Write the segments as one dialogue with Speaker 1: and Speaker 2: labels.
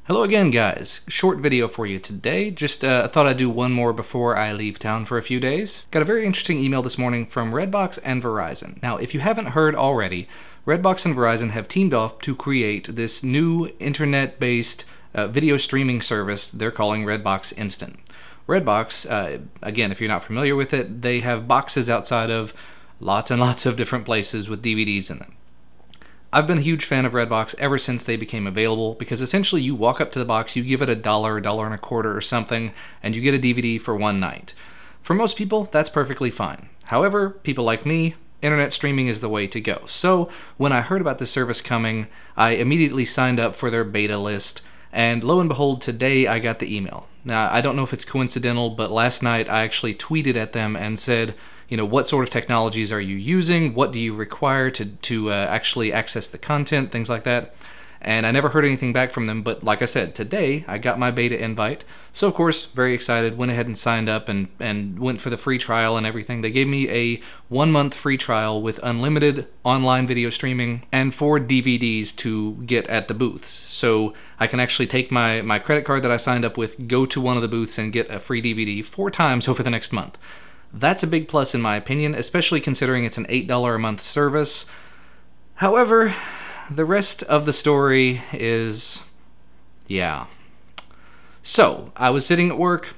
Speaker 1: Hello again, guys. Short video for you today. Just thought I'd do one more before I leave town for a few days. Got a very interesting email this morning from Redbox and Verizon. Now, if you haven't heard already, Redbox and Verizon have teamed up to create this new internet-based video streaming service they're calling Redbox Instant. Redbox, again, if you're not familiar with it, they have boxes outside of lots and lots of different places with DVDs in them. I've been a huge fan of Redbox ever since they became available because essentially you walk up to the box, you give it $1, $1.25 or something, and you get a DVD for one night. For most people, that's perfectly fine. However, people like me, internet streaming is the way to go. So when I heard about this service coming, I immediately signed up for their beta list, and lo and behold, today I got the email. Now, I don't know if it's coincidental, but last night I actually tweeted at them and said, what sort of technologies are you using? What do you require to actually access the content? Things like that. And I never heard anything back from them, but like I said, today I got my beta invite. So of course, very excited, went ahead and signed up and went for the free trial and everything. They gave me a 1-month free trial with unlimited online video streaming and 4 DVDs to get at the booths. So I can actually take my credit card that I signed up with, go to one of the booths and get a free DVD 4 times over the next month. That's a big plus in my opinion, especially considering it's an $8 a month service. However, the rest of the story is, yeah. So, I was sitting at work.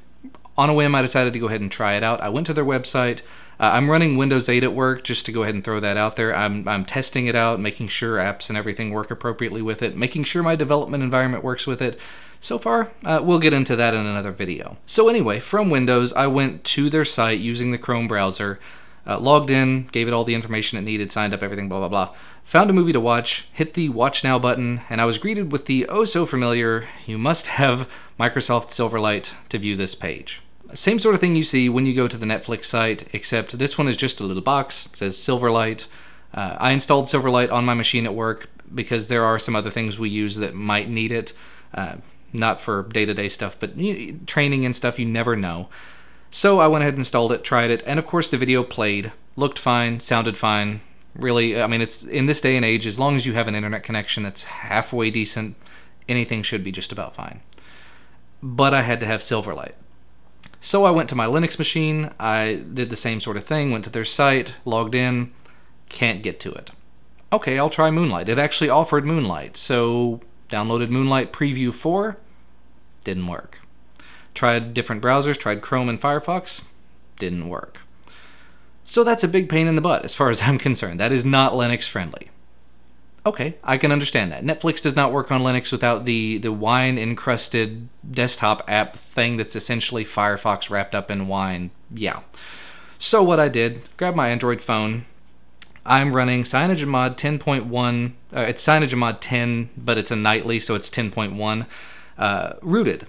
Speaker 1: On a whim, I decided to go ahead and try it out. I went to their website. I'm running Windows 8 at work, just to go ahead and throw that out there. I'm testing it out, making sure apps and everything work appropriately with it, making sure my development environment works with it. So far, we'll get into that in another video. So anyway, from Windows, I went to their site using the Chrome browser, logged in, gave it all the information it needed, signed up, everything, blah, blah, blah. Found a movie to watch, hit the Watch Now button, and I was greeted with the oh-so-familiar, you must have Microsoft Silverlight to view this page. Same sort of thing you see when you go to the Netflix site, except this one is just a little box, it says Silverlight. I installed Silverlight on my machine at work because there are some other things we use that might need it. Not for day-to-day stuff, but training and stuff, you never know. So I went ahead and installed it, tried it, and of course the video played. Looked fine, sounded fine. Really, I mean, it's in this day and age, as long as you have an internet connection that's halfway decent, anything should be just about fine. But I had to have Silverlight. So I went to my Linux machine, I did the same sort of thing, went to their site, logged in, can't get to it. Okay, I'll try Moonlight. It actually offered Moonlight, so downloaded Moonlight Preview 4, didn't work. Tried different browsers, tried Chrome and Firefox, didn't work. So that's a big pain in the butt as far as I'm concerned. That is not Linux friendly. Okay, I can understand that. Netflix does not work on Linux without the wine-encrusted desktop app thing that's essentially Firefox wrapped up in wine. Yeah. So what I did, grabbed my Android phone. I'm running CyanogenMod 10.1. It's CyanogenMod 10, but it's a nightly, so it's 10.1. Rooted.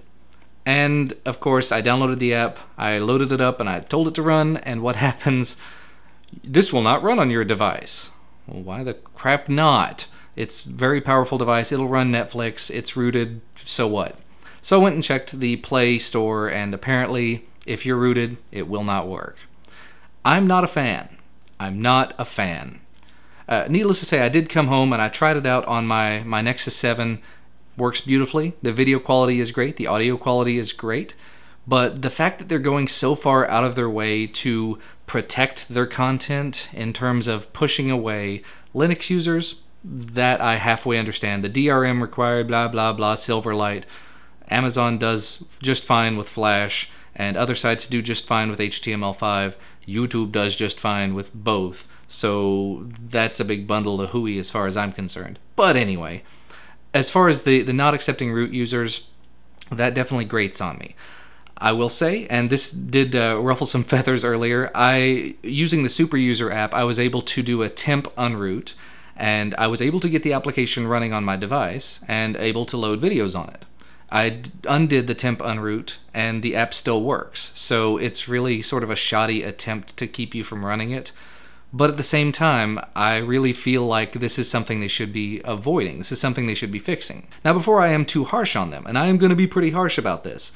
Speaker 1: And of course, I downloaded the app, I loaded it up, and I told it to run, and what happens? This will not run on your device. Well, why the crap not? It's a very powerful device, it'll run Netflix, it's rooted, so what? So I went and checked the Play Store, and apparently, if you're rooted, it will not work. I'm not a fan. I'm not a fan. Needless to say, I did come home and I tried it out on my Nexus 7. Works beautifully. The video quality is great. The audio quality is great. But the fact that they're going so far out of their way to protect their content in terms of pushing away Linux users, that I halfway understand. The DRM required, blah, blah, blah, Silverlight. Amazon does just fine with Flash, and other sites do just fine with HTML5. YouTube does just fine with both. So that's a big bundle of hooey as far as I'm concerned. But anyway, as far as the not accepting root users, that definitely grates on me. I will say, and this did ruffle some feathers earlier, using the Super User app, I was able to do a temp unroot, and I was able to get the application running on my device and able to load videos on it. I undid the temp unroot, and the app still works. So it's really sort of a shoddy attempt to keep you from running it. But at the same time, I really feel like this is something they should be avoiding. This is something they should be fixing. Now, before I am too harsh on them, and I am going to be pretty harsh about this,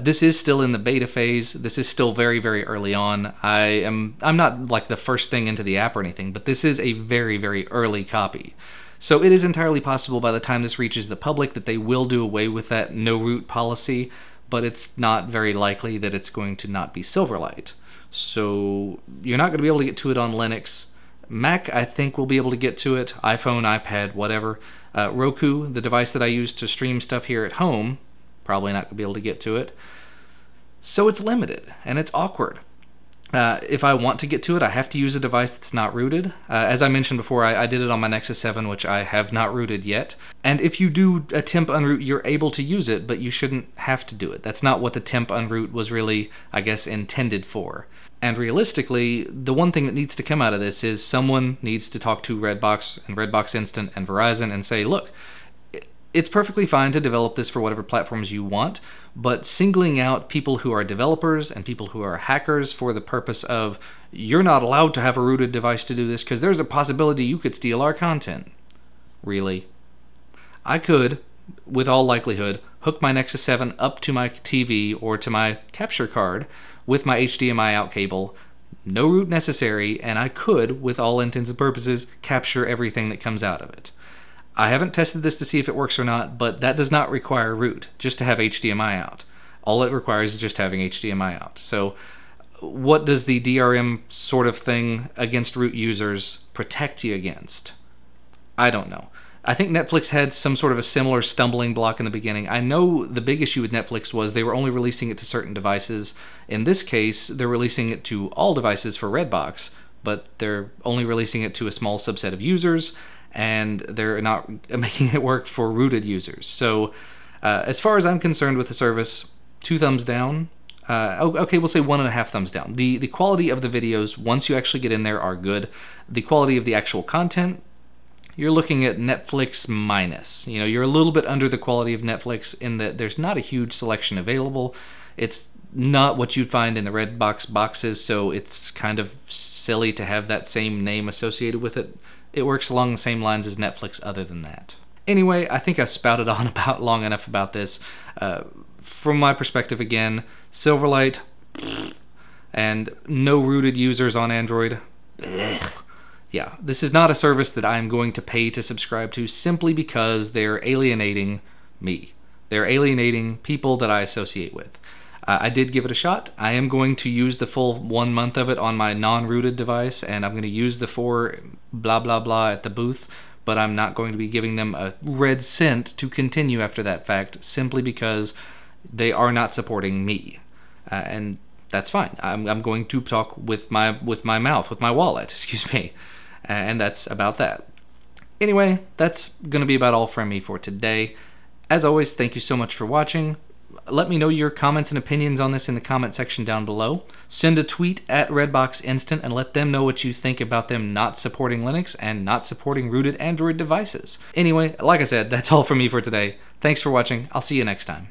Speaker 1: this is still in the beta phase. This is still very, very early on. I'm not like the first thing into the app or anything, but this is a very, very early copy. So it is entirely possible by the time this reaches the public that they will do away with that no root policy, but it's not very likely that it's going to not be Silverlight. So you're not going to be able to get to it on Linux. Mac, I think, will be able to get to it. iPhone, iPad, whatever. Roku, the device that I use to stream stuff here at home, probably not going to be able to get to it. So it's limited, and it's awkward. If I want to get to it, I have to use a device that's not rooted. As I mentioned before, I did it on my Nexus 7, which I have not rooted yet. And if you do a temp unroot, you're able to use it, but you shouldn't have to do it. That's not what the temp unroot was really, I guess, intended for. And realistically, the one thing that needs to come out of this is someone needs to talk to Redbox and Redbox Instant and Verizon and say, look, it's perfectly fine to develop this for whatever platforms you want, but singling out people who are developers and people who are hackers for the purpose of, you're not allowed to have a rooted device to do this because there's a possibility you could steal our content. Really? I could, with all likelihood, hook my Nexus 7 up to my TV or to my capture card with my HDMI out cable, no root necessary, and I could, with all intents and purposes, capture everything that comes out of it. I haven't tested this to see if it works or not, but that does not require root, just to have HDMI out. All it requires is just having HDMI out. So what does the DRM sort of thing against root users protect you against? I don't know. I think Netflix had some sort of a similar stumbling block in the beginning. I know the big issue with Netflix was they were only releasing it to certain devices. In this case, they're releasing it to all devices for Redbox, but they're only releasing it to a small subset of users, and they're not making it work for rooted users. So as far as I'm concerned with the service, 2 thumbs down. Okay, we'll say 1.5 thumbs down. The quality of the videos, once you actually get in there, are good. The quality of the actual content, you're looking at Netflix minus. You know, you're a little bit under the quality of Netflix in that there's not a huge selection available. It's not what you'd find in the Redbox boxes, so it's kind of silly to have that same name associated with it. It works along the same lines as Netflix other than that. Anyway, I think I've spouted on about long enough about this. From my perspective, again, Silverlight, and no rooted users on Android. Yeah, this is not a service that I'm going to pay to subscribe to simply because they're alienating me. They're alienating people that I associate with. I did give it a shot. I am going to use the full 1 month of it on my non-rooted device, and I'm going to use the 4 blah blah blah at the booth, but I'm not going to be giving them a red cent to continue after that fact, simply because they are not supporting me. And that's fine. I'm going to talk with my mouth, with my wallet, excuse me. And that's about that. Anyway, that's going to be about all from me for today. As always, thank you so much for watching. Let me know your comments and opinions on this in the comment section down below. Send a tweet at Redbox Instant and let them know what you think about them not supporting Linux and not supporting rooted Android devices. Anyway, like I said, that's all from me for today. Thanks for watching. I'll see you next time.